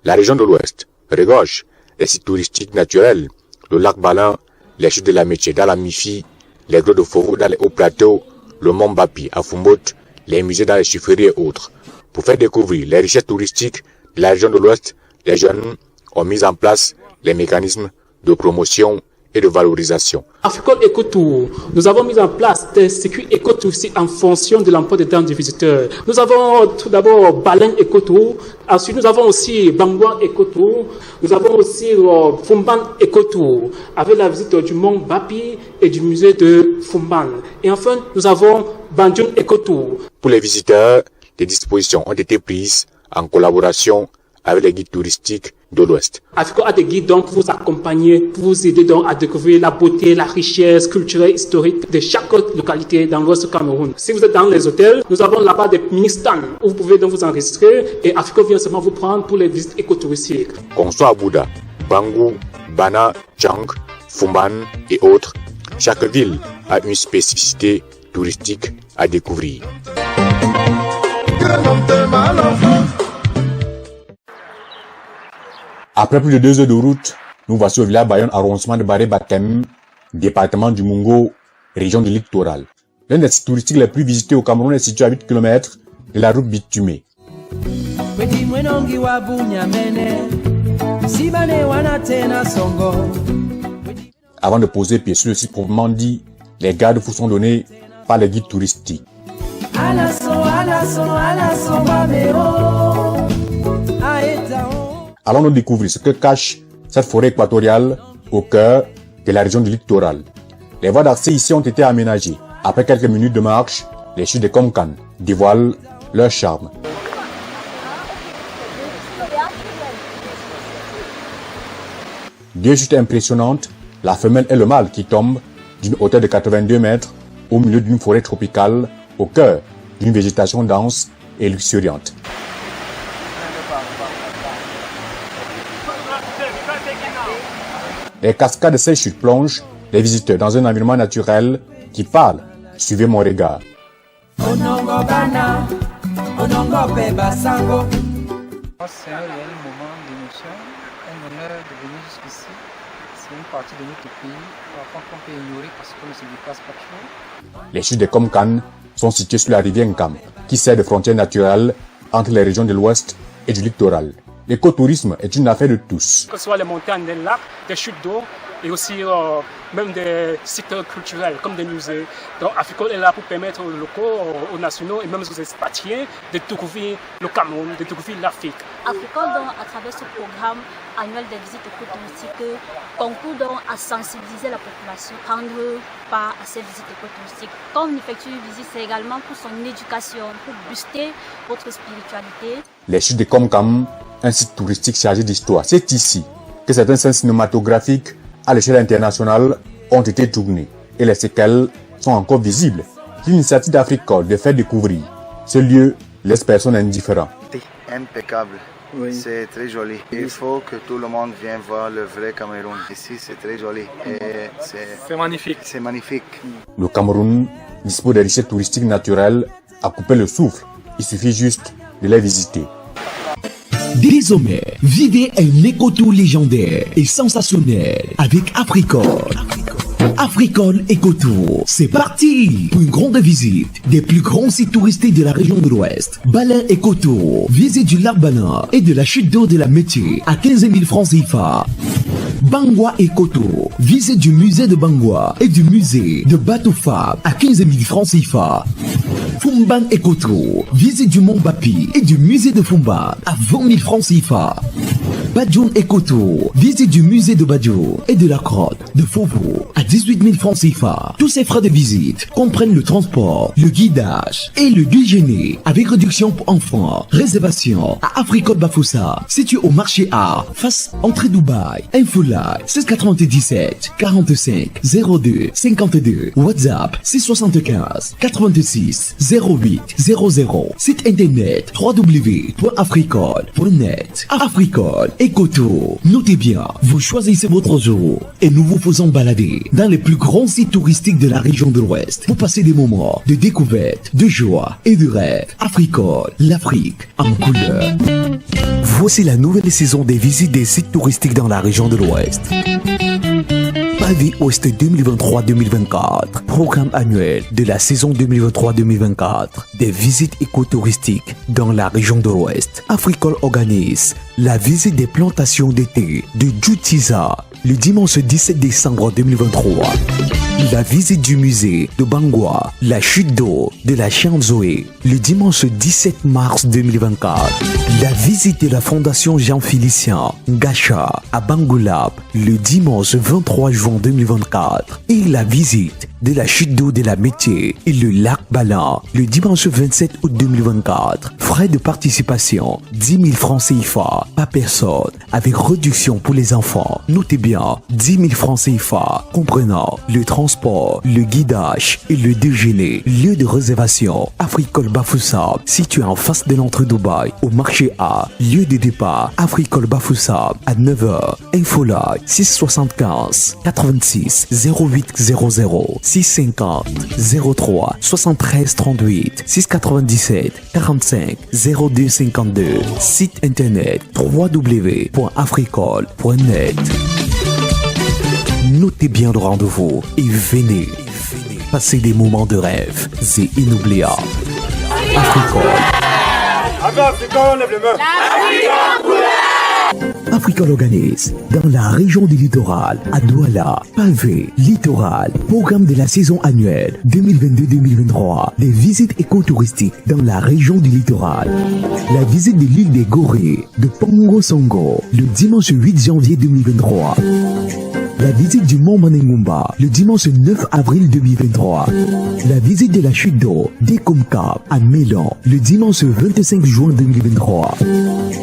La région de l'Ouest regorge les sites touristiques naturels, le lac Balin, les chutes de la Métier dans la Mifi, les grottes de Fogo dans les hauts plateaux, le mont Bapi à Fumbote, les musées dans les chiffreries et autres. Pour faire découvrir les richesses touristiques de la région de l'Ouest, les jeunes ont mis en place les mécanismes de promotion et de valorisation. Africole Ecotour, nous avons mis en place des circuits écotouristiques en fonction de l'emploi des temps du visiteur. Nous avons tout d'abord Baleine Ecotour, ensuite nous avons aussi Bangwa Ecotour, nous avons aussi Fumban Ecotour, avec la visite du mont Bapi et du musée de Fumban. Et enfin, nous avons Banjun Ecotour. Pour les visiteurs, des dispositions ont été prises en collaboration avec les guides touristiques de l'Ouest. Africa a des guides donc pour vous accompagner, pour vous aider donc à découvrir la beauté, la richesse culturelle, historique de chaque localité dans l'Ouest du Cameroun. Si vous êtes dans les hôtels, nous avons là-bas des mini-stands où vous pouvez donc vous enregistrer et Africa vient seulement vous prendre pour les visites écotouristiques. Qu'on soit à Bouddha, Bangou, Bana, Chang, Fumban et autres, chaque ville a une spécificité touristique à découvrir. Après plus de 2 heures de route, nous voici au village Bayonne, arrondissement de Baré-Bakem, département du Mungo, région du littoral. L'un des sites touristiques les plus visités au Cameroun est situé à 8 km de la route bitumée. Avant de poser pied sur le site proprement dit, les garde-fous sont donnés par les guides touristiques. Allons-nous découvrir ce que cache cette forêt équatoriale au cœur de la région du littoral. Les voies d'accès ici ont été aménagées. Après quelques minutes de marche, les chutes de Komkan dévoilent leur charme. Deux chutes impressionnantes, la femelle et le mâle qui tombent d'une hauteur de 82 mètres au milieu d'une forêt tropicale au cœur d'une végétation dense et luxuriante. Les cascades de ces chutes plongent les visiteurs dans un environnement naturel qui parle. Suivez mon regard. C'est un réel moment d'émotion, un honneur de venir jusqu'ici. C'est une partie de notre pays qu'on peut ignorer parce qu'on ne se déplace pas trop. Les chutes de Komkan sont situées sur la rivière Nkam, qui sert de frontière naturelle entre les régions de l'Ouest et du littoral. L'écotourisme est une affaire de tous. Que ce soit les montagnes, des lacs, des chutes d'eau et aussi même des sites culturels comme des musées. Donc Africole est là pour permettre aux locaux, aux nationaux et même aux expatriés de découvrir le Cameroun, de découvrir l'Afrique. Africole, donc, à travers ce programme annuel des visites écotouristiques, concourt donc à sensibiliser la population, prendre part à ces visites écotouristiques. Quand on effectue une visite, c'est également pour son éducation, pour booster votre spiritualité. Les chutes de Komkam, un site touristique chargé d'histoire. C'est ici que certaines scènes cinématographiques à l'échelle internationale ont été tournées et les séquelles sont encore visibles. L'initiative d'Africole de faire découvrir ce lieu laisse personne indifférent. Impeccable. Oui. C'est très joli. Il faut que tout le monde vienne voir le vrai Cameroun. Ici, c'est très joli. Et c'est magnifique. C'est magnifique. Le Cameroun dispose de richesses touristiques naturelles à couper le souffle. Il suffit juste de les visiter. Désormais, vivez un écotour légendaire et sensationnel avec Africole. Africole Ecotour, c'est parti pour une grande visite des plus grands sites touristiques de la région de l'Ouest. Baleine Ecotour, visite du lac Balin et de la chute d'eau de la Métier à 15 000 francs CFA. Bangwa Ecotour, visite du musée de Bangwa et du musée de Batoufab à 15 000 francs CFA. Fumban Ecotour, visite du mont Bapi et du musée de Fumban à 20 000 francs CFA. Badjoun Ecotour, visite du musée de Badjoun et de la grotte de Fovo à 18 000 francs CFA. Tous ces frais de visite comprennent le transport, le guidage et le déjeuner avec réduction pour enfants. Réservation à Africole Bafoussa, situé au marché A, face entrée Dubaï. Infoline 697 45 02 52. WhatsApp 675 86 08 00. Site internet www.africole.net. Africole Ecotour. Notez bien, vous choisissez votre jour et nous vous faisons balader dans les plus grands sites touristiques de la région de l'Ouest pour passer des moments de découverte, de joie et de rêve. Africole, l'Afrique en couleur. Voici la nouvelle saison des visites des sites touristiques dans la région de l'Ouest. Pavé Ouest 2023-2024, programme annuel de la saison 2023-2024 des visites écotouristiques dans la région de l'Ouest. Africole organise la visite des plantations d'été de Djoutiza le dimanche 17 décembre 2023. La visite du musée de Bangwa, la chute d'eau de la Chianzoé, le dimanche 17 mars 2024. La visite de la fondation Jean-Félicien Ngacha à Bangoulab, le dimanche 23 juin 2024. Et la visite de la chute d'eau de la Métier et le lac Balan, le dimanche 27 août 2024. Frais de participation, 10 000 francs CFA par personne, avec réduction pour les enfants. Notez bien, 10 000 francs CFA, comprenant le transport, le guidage et le déjeuner. Lieu de réservation, Africole Bafoussab, situé en face de l'entrée Dubaï, au marché A. Lieu de départ, Africole Bafoussab, à 9h. Infolag, 675 86 0800 650 03 73 38 697 45 02 52. Site internet www.africole.net. Notez bien le rendez-vous et venez passer des moments de rêve et inoubliables. Africole. Africole organise dans la région du littoral, à Douala, Pavé, Littoral, programme de la saison annuelle 2022-2023, des visites écotouristiques dans la région du littoral. La visite de l'île des Gorées, de Pongo Songo, le dimanche 8 janvier 2023. La visite du Mont Manengumba, le dimanche 9 avril 2023. La visite de la chute d'eau d'Ekumkap à Mélan, le dimanche 25 juin 2023.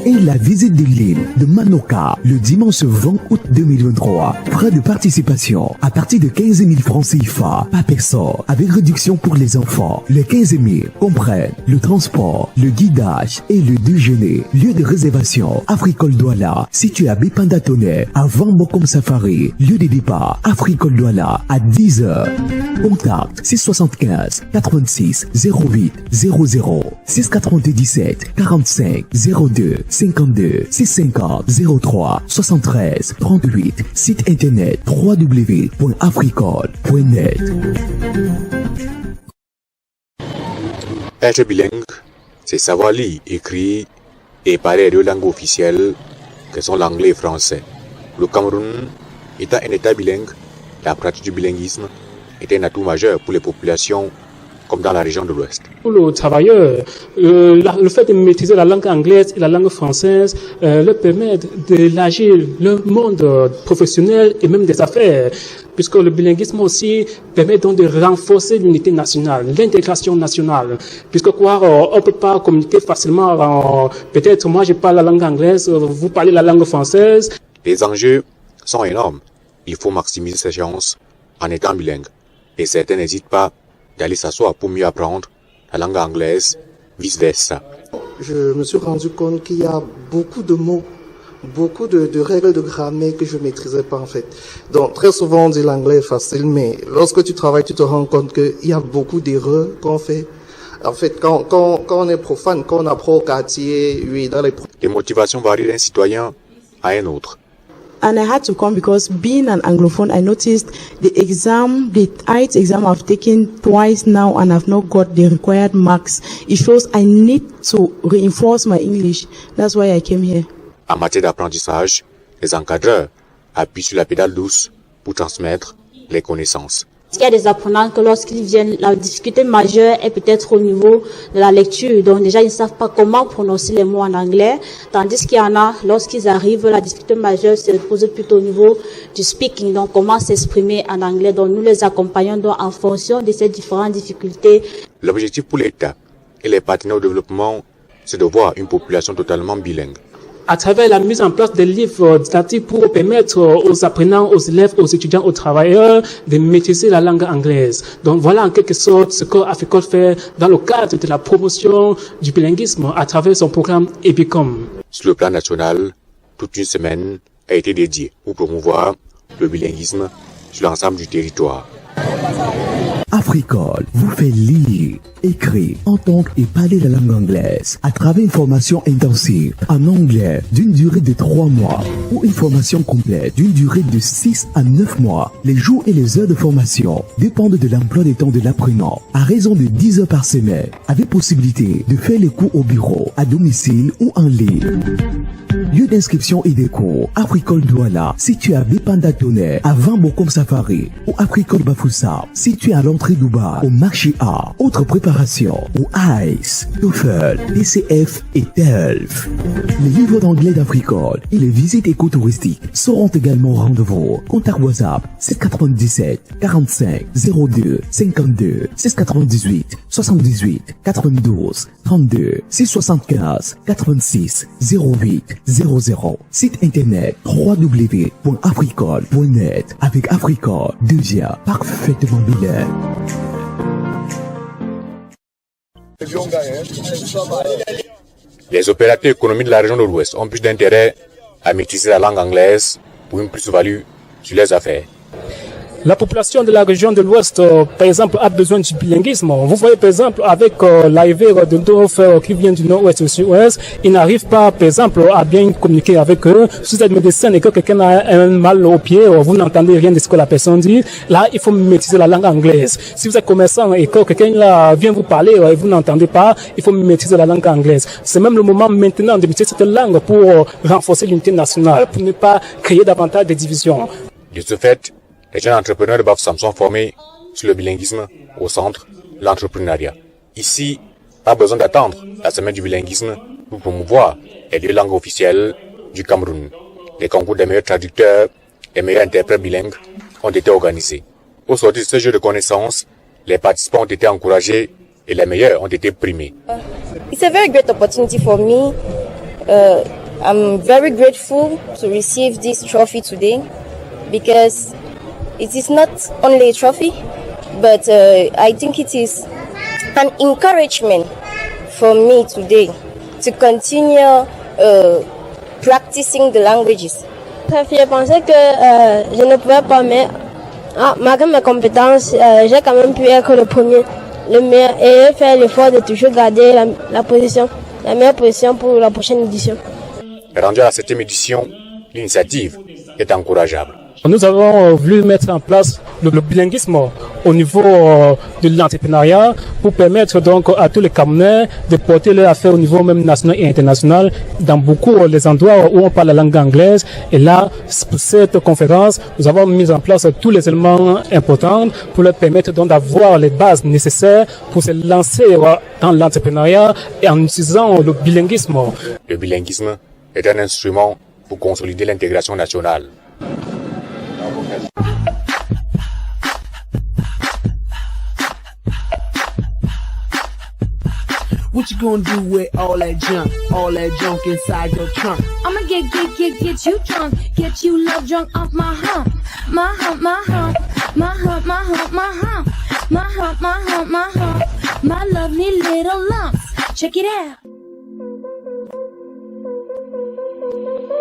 Et la visite de l'île de Manoka, le dimanche 20 août 2023. Frais de participation à partir de 15 000 francs CFA par personne, avec réduction pour les enfants. Les 15 000 comprennent le transport, le guidage et le déjeuner. Lieu de réservation, Africole Douala, situé à Bipanda-Tonnerre, avant Mokom Safari. Lieu de départ, Africole Douala, à 10h. Contact 675 86 08 00 697 45 02 52 650 03 73 38. Site internet www.africole.net. Être bilingue, c'est savoir lire, écrire et parler deux langues officielles que sont l'anglais et le français. Le Cameroun étant un État bilingue, la pratique du bilinguisme est un atout majeur pour les populations comme dans la région de l'Ouest. Pour le travailleur, le fait de maîtriser la langue anglaise et la langue française leur permet d'élargir le monde professionnel et même des affaires, puisque le bilinguisme aussi permet donc de renforcer l'unité nationale, l'intégration nationale, puisque on peut pas communiquer facilement, peut-être moi je parle la langue anglaise, vous parlez la langue française. Les enjeux sont énormes. Il faut maximiser ses chances en étant bilingue. Et certains n'hésitent pas d'aller s'asseoir pour mieux apprendre la langue anglaise, vice-versa. Je me suis rendu compte qu'il y a beaucoup de mots, beaucoup de règles de grammaire que je maîtrisais pas en fait. Donc très souvent on dit l'anglais est facile, mais lorsque tu travailles, tu te rends compte qu'il y a beaucoup d'erreurs qu'on fait. En fait, quand on est profane, quand on apprend au quartier, oui, dans les motivations varient d'un citoyen à un autre. And I had to come because being an Anglophone, I noticed the IELTS exam I've taken twice now and I've not got the required marks. It shows I need to reinforce my English. That's why I came here. En matière d'apprentissage, les encadreurs appuient sur la pédale douce pour transmettre les connaissances. Il y a des apprenants que lorsqu'ils viennent, la difficulté majeure est peut-être au niveau de la lecture. Donc déjà, ils ne savent pas comment prononcer les mots en anglais. Tandis qu'il y en a, lorsqu'ils arrivent, la difficulté majeure se pose plutôt au niveau du speaking. Donc comment s'exprimer en anglais. Donc nous les accompagnons donc en fonction de ces différentes difficultés. L'objectif pour l'État et les partenaires au développement, c'est de voir une population totalement bilingue. À travers la mise en place des livres didactiques pour permettre aux apprenants, aux élèves, aux étudiants, aux travailleurs de maîtriser la langue anglaise. Donc voilà en quelque sorte ce que Africole fait dans le cadre de la promotion du bilinguisme à travers son programme EBICOM. Sur le plan national, toute une semaine a été dédiée pour promouvoir le bilinguisme sur l'ensemble du territoire. Africole vous fait lire, écrire, entendre et parler la langue anglaise à travers une formation intensive en anglais d'une durée de 3 mois ou une formation complète d'une durée de 6 à 9 mois. Les jours et les heures de formation dépendent de l'emploi des temps de l'apprenant à raison de 10 heures par semaine avec possibilité de faire les cours au bureau, à domicile ou en ligne. Lieu d'inscription et des cours, Africole Douala, situé à Bépanda Tonnerre, avant Bokom Safari, ou Africole Bafoussa, situé à l'entrée d'Ouba, au marché A. Autre préparation, ou ICE, TOEFL, DCF et TELF. Les livres d'anglais d'Africole et les visites écotouristiques seront également au rendez-vous. Contact WhatsApp 797 45 02 52 698 78 92 32 675 86 08 00. Site internet www.africole.net. Avec Africole, devient parfaitement bilingue. Les opérateurs économiques de la région de l'Ouest ont plus d'intérêt à maîtriser la langue anglaise pour une plus-value sur leurs affaires. La population de la région de l'Ouest, par exemple, a besoin du bilinguisme. Vous voyez, par exemple, avec l'arrivée de nos frères qui viennent du nord-ouest au sud-ouest, ils n'arrivent pas, par exemple, à bien communiquer avec eux. Si vous êtes médecin et que quelqu'un a un mal au pied, vous n'entendez rien de ce que la personne dit. Là, il faut maîtriser la langue anglaise. Si vous êtes commerçant et que quelqu'un vient vous parler et vous n'entendez pas, il faut maîtriser la langue anglaise. C'est même le moment maintenant de maîtriser cette langue pour renforcer l'unité nationale, pour ne pas créer davantage de divisions. De ce fait, les jeunes entrepreneurs de Bafoussam sont formés sur le bilinguisme au centre de l'entrepreneuriat. Ici, pas besoin d'attendre la semaine du bilinguisme pour promouvoir les 2 langues officielles du Cameroun. Les concours des meilleurs traducteurs et meilleurs interprètes bilingues ont été organisés. Au sortir de ce jeu de connaissances, les participants ont été encouragés et les meilleurs ont été primés. It's a very great opportunity for me. I'm very grateful to receive this trophy today because it is not only a trophy, but I think it is an encouragement for me today to continue practicing the languages. Ça fait penser que je ne pouvais pas, mais malgré mes compétences, j'ai quand même pu être le premier, le meilleur, et faire l'effort de toujours garder la meilleure position pour la prochaine édition. Rendu à la 7e édition, l'initiative est encourageable. Nous avons voulu mettre en place le bilinguisme au niveau de l'entrepreneuriat pour permettre donc à tous les Camerounais de porter leurs affaires au niveau même national et international dans beaucoup des endroits où on parle la langue anglaise. Et là, pour cette conférence, nous avons mis en place tous les éléments importants pour leur permettre donc d'avoir les bases nécessaires pour se lancer dans l'entrepreneuriat et en utilisant le bilinguisme. Le bilinguisme est un instrument pour consolider l'intégration nationale. What you gonna do with all that junk inside your trunk? I'ma get you drunk, get you love drunk off my hump, my hump, my hump, my hump, my hump, my hump, my hump, my hump, my hump, my lovely little lumps. Check it out.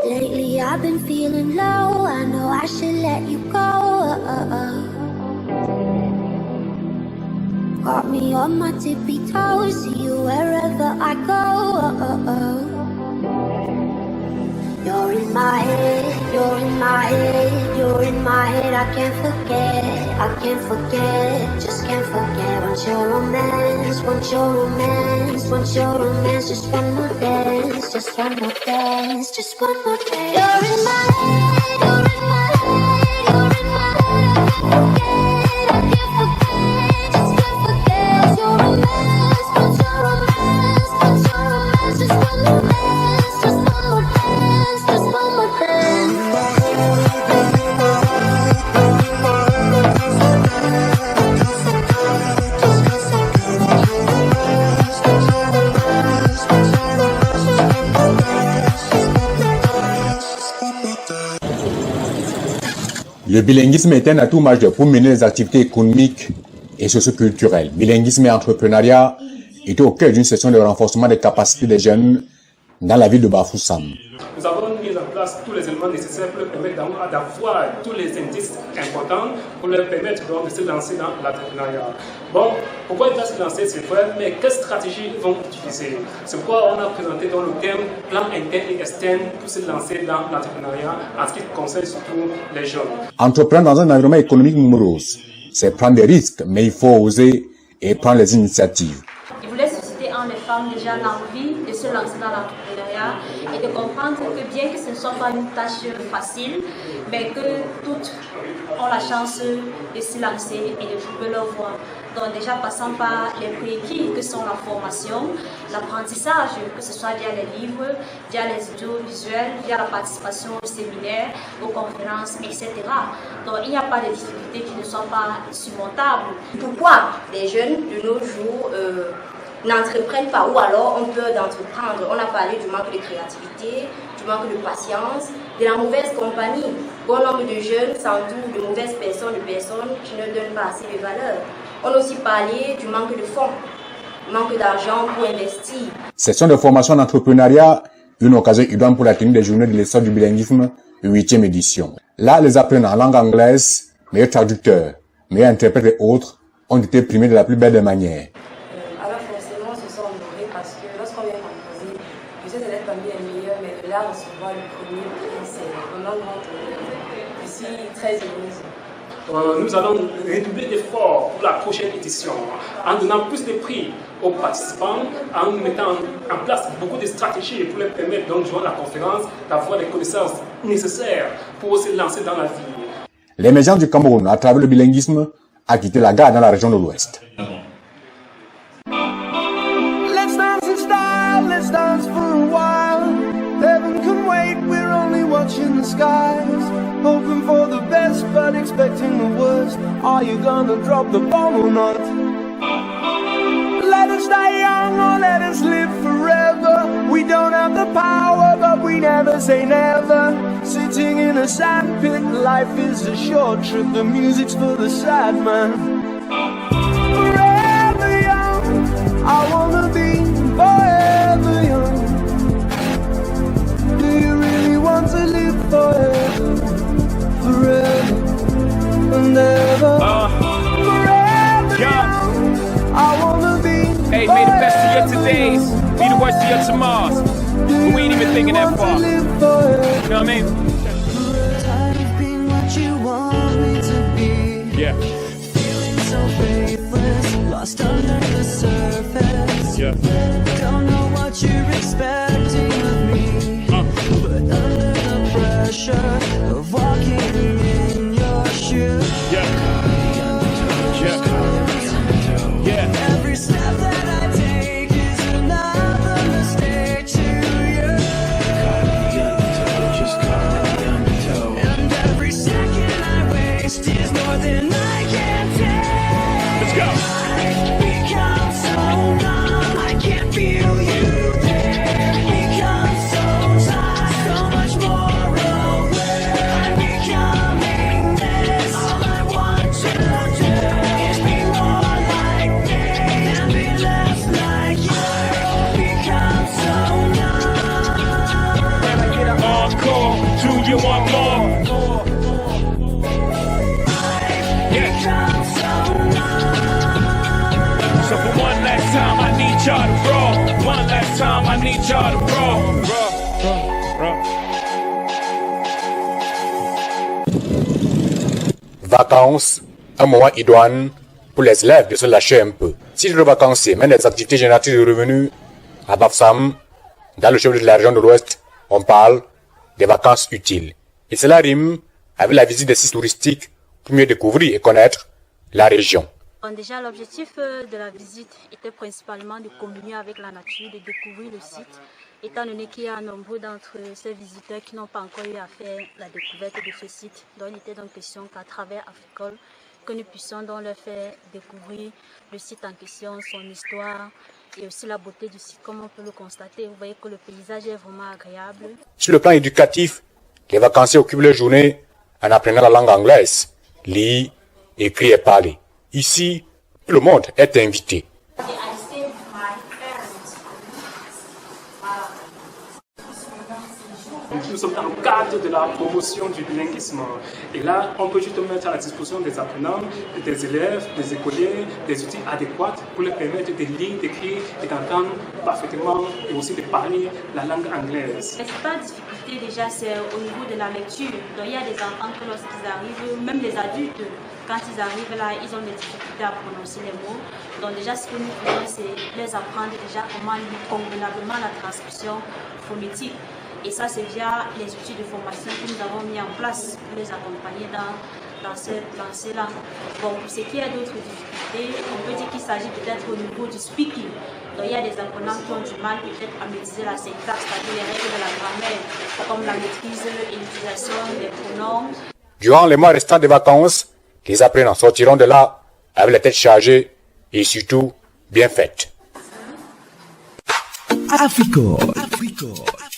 Lately I've been feeling low, I know I should let you go. Got me on my tippy toes, see you wherever I go. You're in my head, you're in my head, you're in my head. I can't forget, just can't forget. Want your romance, want your romance, want your romance. Just one more dance, just one more dance, just one more dance. You're in my head, you're in my head, you're in my head. I can't forget, just can't forget. Your romance, want your romance, want your romance. Just one more dance, just one more dance, just one more dance. Le bilinguisme est un atout majeur pour mener les activités économiques et socio-culturelles. Bilinguisme et entrepreneuriat est au cœur d'une session de renforcement des capacités des jeunes dans la ville de Bafoussam. nous avons mis en place tous les éléments nécessaires pour leur permettre d'avoir tous les indices importants pour leur permettre donc de se lancer dans l'entrepreneuriat. Bon, pourquoi ils doivent se lancer, c'est vrai, mais quelle stratégie ils vont utiliser? C'est pourquoi on a présenté dans le terme plan interne et externe pour se lancer dans l'entrepreneuriat en ce qui concerne surtout les jeunes. Entreprendre dans un environnement économique morose, c'est prendre des risques, mais il faut oser et prendre les initiatives. Je voulais susciter en les femmes déjà l'envie de se lancer dans l'entrepreneuriat et de comprendre que bien que ce ne soit pas une tâche facile, mais que toutes ont la chance de se lancer et de trouver leur voie. Donc déjà passant par les prérequis que sont la formation, l'apprentissage, que ce soit via les livres, via les audiovisuels, via la participation aux séminaires, aux conférences, etc. Donc il n'y a pas de difficultés qui ne soient pas surmontables. Pourquoi les jeunes de nos jours n'entreprennent pas ou alors ont peur d'entreprendre? On a parlé du manque de créativité, du manque de patience, de la mauvaise compagnie. Bon nombre de jeunes s'entourent de mauvaises personnes, qui ne donnent pas assez de valeur. On a aussi parlé du manque de fonds, manque d'argent pour investir. Session de formation en entrepreneuriat, une occasion idoine pour la tenue des journées de l'essor du bilinguisme, 8e édition. Là, les apprenants en langue anglaise, meilleurs traducteurs, meilleurs interprètes et autres, ont été primés de la plus belle des manières. Alors forcément, ce sont honorés parce que lorsqu'on vient composer, je sais que l'être parmi les meilleurs, mais de là recevoir le premier prix, c'est vraiment grand honneur. Je suis très heureuse. Nous allons redoubler d'efforts pour la prochaine édition en donnant plus de prix aux participants, en mettant en place beaucoup de stratégies pour leur permettre, donc, durant la conférence, d'avoir les connaissances nécessaires pour se lancer dans la vie. L'émergence du Cameroun à travers le bilinguisme a quitté la gare dans la région de l'Ouest. Let's dance in style, let's dance for a while. Heaven can wait, we're only watching the skies. Hoping for the best, but expecting the worst. Are you gonna drop the bomb or not? Let us die young or let us live forever. We don't have the power, but we never say never. Sitting in a sandpit, life is a short trip. The music's for the sad man. Forever young, I wanna be forever young. Do you really want to live forever? Forever and ever. Forever young, I wanna be. Hey, may the best of your todays be the worst of your tomorrows. But we ain't even thinking that far. You know what I mean? Tired of being what you want me to be. Yeah. Feeling so faithless, lost under the surface. Yeah. Don't know what you're expecting of me, but under the pressure of walking in your shoes. Yeah. Yeah. Every step that I take is another mistake to you. And every second I waste is more than I can take. Let's go. I've become so numb, I can't feel you there. Become so tired, so much more aware. I'm becoming this. All I want to do is be more like me and be less like you. Become so numb. Can I get an encore? Do you want more? Become so numb. So for one last time, I need y'all to roll. One last time, I need y'all to roll. Vacances, un moment idoine pour les élèves de se lâcher un peu. Si le vacancier mène des activités génératrices de revenus, à Bafsam, dans le chef de la région de l'Ouest, on parle des vacances utiles. Et cela rime avec la visite des sites touristiques pour mieux découvrir et connaître la région. Déjà, l'objectif de la visite était principalement de communier avec la nature, de découvrir le site, étant donné qu'il y a nombre d'entre ces visiteurs qui n'ont pas encore eu à faire la découverte de ce site. Donc, il était donc question qu'à travers Africole, que nous puissions donc leur faire découvrir le site en question, son histoire et aussi la beauté du site, comme on peut le constater. Vous voyez que le paysage est vraiment agréable. Sur le plan éducatif, les vacanciers occupent leur journée en apprenant la langue anglaise, lire, écrire et parler. Ici, tout le monde est invité. Nous sommes dans le cadre de la promotion du bilinguisme. Et là, on peut juste mettre à la disposition des apprenants, des élèves, des écoliers, des outils adéquats pour leur permettre de lire, d'écrire et d'entendre parfaitement et aussi de parler la langue anglaise. La principale difficulté déjà, c'est au niveau de la lecture. Donc il y a des enfants que lorsqu'ils arrivent, même les adultes, quand ils arrivent là, ils ont des difficultés à prononcer les mots. Donc déjà, ce que nous faisons, c'est les apprendre déjà comment lire convenablement la transcription phonétique. Et ça, c'est via les outils de formation que nous avons mis en place pour les accompagner dans cette lancée-là. Bon, pour ce qui est d'autres difficultés, on peut dire qu'il s'agit peut-être au niveau du speaking. Donc, il y a des apprenants qui ont du mal peut-être à maîtriser la syntaxe, c'est-à-dire les règles de la grammaire, comme la maîtrise et l'utilisation des pronoms. Durant les mois restants des vacances, les apprenants sortiront de là avec la tête chargée et surtout bien faite. Africor.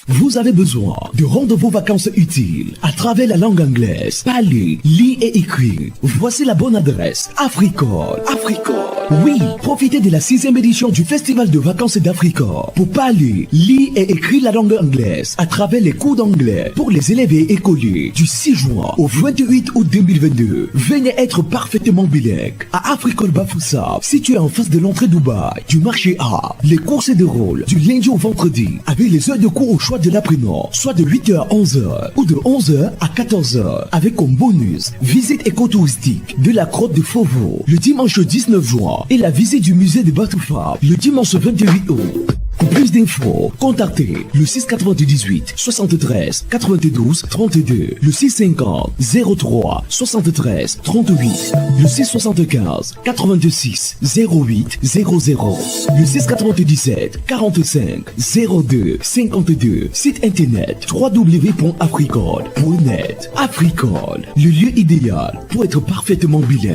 Vous avez besoin de rendre vos vacances utiles à travers la langue anglaise. Parler, lire et écrire. Voici la bonne adresse. Africor. Oui, profitez de la 6e édition du Festival de vacances d'Africor pour parler, lire et écrire la langue anglaise à travers les cours d'anglais pour les élèves et écoliers du 6 juin au 28 août 2022. Venez être parfaitement bilingue à Africor Bafoussa, situé en face de l'entrée Dubaï du marché A. Les cours se déroulent du lundi au vendredi avec les heures de cours au choix de l'apprenant, soit de 8h à 11h ou de 11h à 14h, avec comme bonus visite écotouristique de la grotte de Fauveau le dimanche 19 juin et la visite du musée de Batoufa le dimanche 28 août. Pour plus d'infos, contactez le 698 73 92 32, le 650 03 73 38, le 675 86 08 00, le 697 45 02 52, site internet www.africol.net. Africol, le lieu idéal pour être parfaitement bilingue.